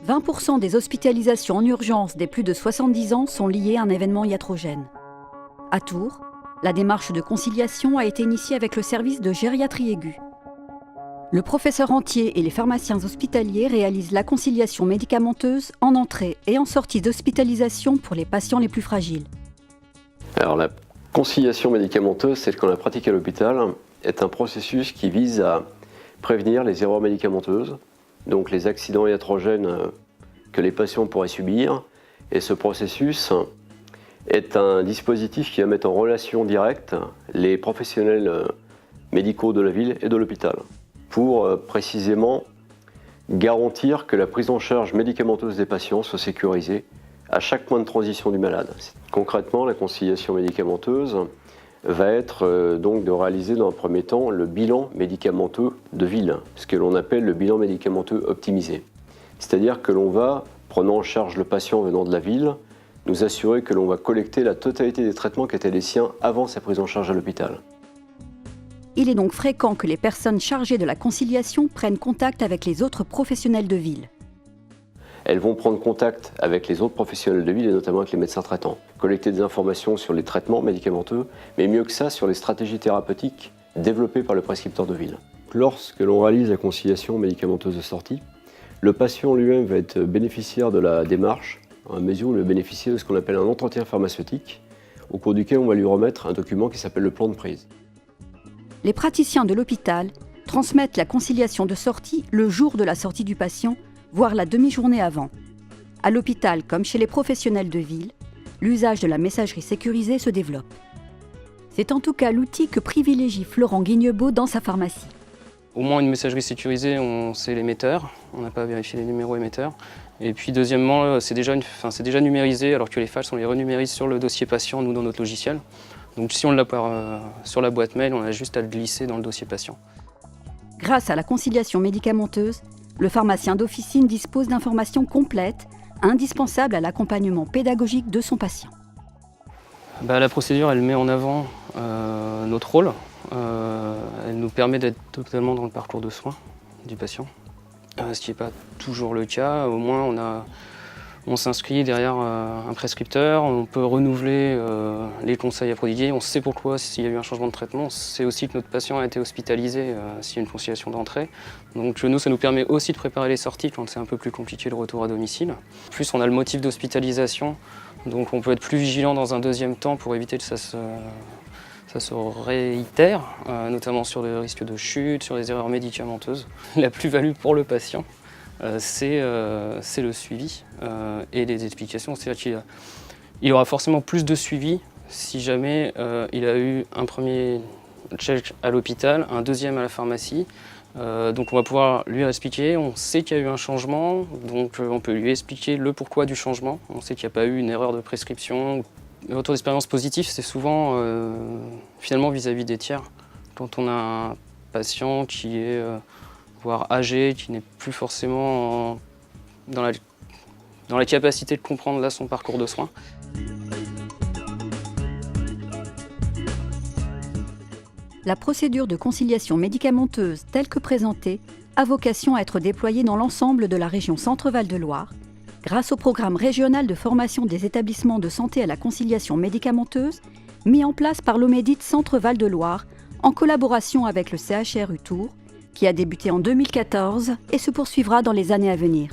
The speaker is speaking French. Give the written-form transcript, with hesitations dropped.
20% des hospitalisations en urgence des plus de 70 ans sont liées à un événement iatrogène. À Tours, la démarche de conciliation a été initiée avec le service de gériatrie aiguë. Le professeur Antier et les pharmaciens hospitaliers réalisent la conciliation médicamenteuse en entrée et en sortie d'hospitalisation pour les patients les plus fragiles. Alors la conciliation médicamenteuse, celle qu'on a pratiquée à l'hôpital, est un processus qui vise à prévenir les erreurs médicamenteuses, donc les accidents iatrogènes que les patients pourraient subir. Et ce processus est un dispositif qui va mettre en relation directe les professionnels médicaux de la ville et de l'hôpital pour précisément garantir que la prise en charge médicamenteuse des patients soit sécurisée à chaque point de transition du malade. Concrètement, la conciliation médicamenteuse va être donc de réaliser dans un premier temps le bilan médicamenteux de ville, ce que l'on appelle le bilan médicamenteux optimisé. C'est-à-dire que l'on va, prenant en charge le patient venant de la ville, nous assurer que l'on va collecter la totalité des traitements qui étaient les siens avant sa prise en charge à l'hôpital. Il est donc fréquent que les personnes chargées de la conciliation prennent contact avec les autres professionnels de ville. Elles vont prendre contact avec les autres professionnels de ville et notamment avec les médecins traitants, collecter des informations sur les traitements médicamenteux, mais mieux que ça, sur les stratégies thérapeutiques développées par le prescripteur de ville. Lorsque l'on réalise la conciliation médicamenteuse de sortie, le patient lui-même va être bénéficiaire de la démarche, à mesure où il va bénéficier de ce qu'on appelle un entretien pharmaceutique, au cours duquel on va lui remettre un document qui s'appelle le plan de prise. Les praticiens de l'hôpital transmettent la conciliation de sortie le jour de la sortie du patient, voire la demi-journée avant. À l'hôpital, comme chez les professionnels de ville, l'usage de la messagerie sécurisée se développe. C'est en tout cas l'outil que privilégie Florent Guignebeau dans sa pharmacie. Au moins une messagerie sécurisée, on sait l'émetteur, on n'a pas à vérifier les numéros émetteurs. Et puis deuxièmement, c'est déjà numérisé, alors que les fiches, on les renumérise sur le dossier patient, nous, dans notre logiciel. Donc si on l'a sur la boîte mail, on a juste à le glisser dans le dossier patient. Grâce à la conciliation médicamenteuse, le pharmacien d'officine dispose d'informations complètes, indispensables à l'accompagnement pédagogique de son patient. La procédure, elle met en avant notre rôle. Elle nous permet d'être totalement dans le parcours de soins du patient. Ce qui n'est pas toujours le cas. Au moins, on s'inscrit derrière un prescripteur, on peut renouveler les conseils à prodiguer, on sait pourquoi s'il y a eu un changement de traitement, on sait aussi que notre patient a été hospitalisé s'il y a une conciliation d'entrée. Donc nous, ça nous permet aussi de préparer les sorties quand c'est un peu plus compliqué le retour à domicile. En plus, on a le motif d'hospitalisation, donc on peut être plus vigilant dans un deuxième temps pour éviter que ça se réitère, notamment sur le risque de chute, sur les erreurs médicamenteuses. La plus-value pour le patient, c'est le suivi et les explications. C'est-à-dire qu'il aura forcément plus de suivi si jamais il a eu un premier check à l'hôpital, un deuxième à la pharmacie. Donc on va pouvoir lui expliquer, on sait qu'il y a eu un changement, donc on peut lui expliquer le pourquoi du changement. On sait qu'il n'y a pas eu une erreur de prescription. Le retour d'expérience positif, c'est souvent finalement vis-à-vis des tiers. Quand on a un patient qui est voire âgé, qui n'est plus forcément dans la capacité de comprendre là son parcours de soins. La procédure de conciliation médicamenteuse telle que présentée a vocation à être déployée dans l'ensemble de la région Centre-Val de Loire, grâce au programme régional de formation des établissements de santé à la conciliation médicamenteuse, mis en place par l'Omédite Centre-Val de Loire, en collaboration avec le CHRU Tours, qui a débuté en 2014 et se poursuivra dans les années à venir.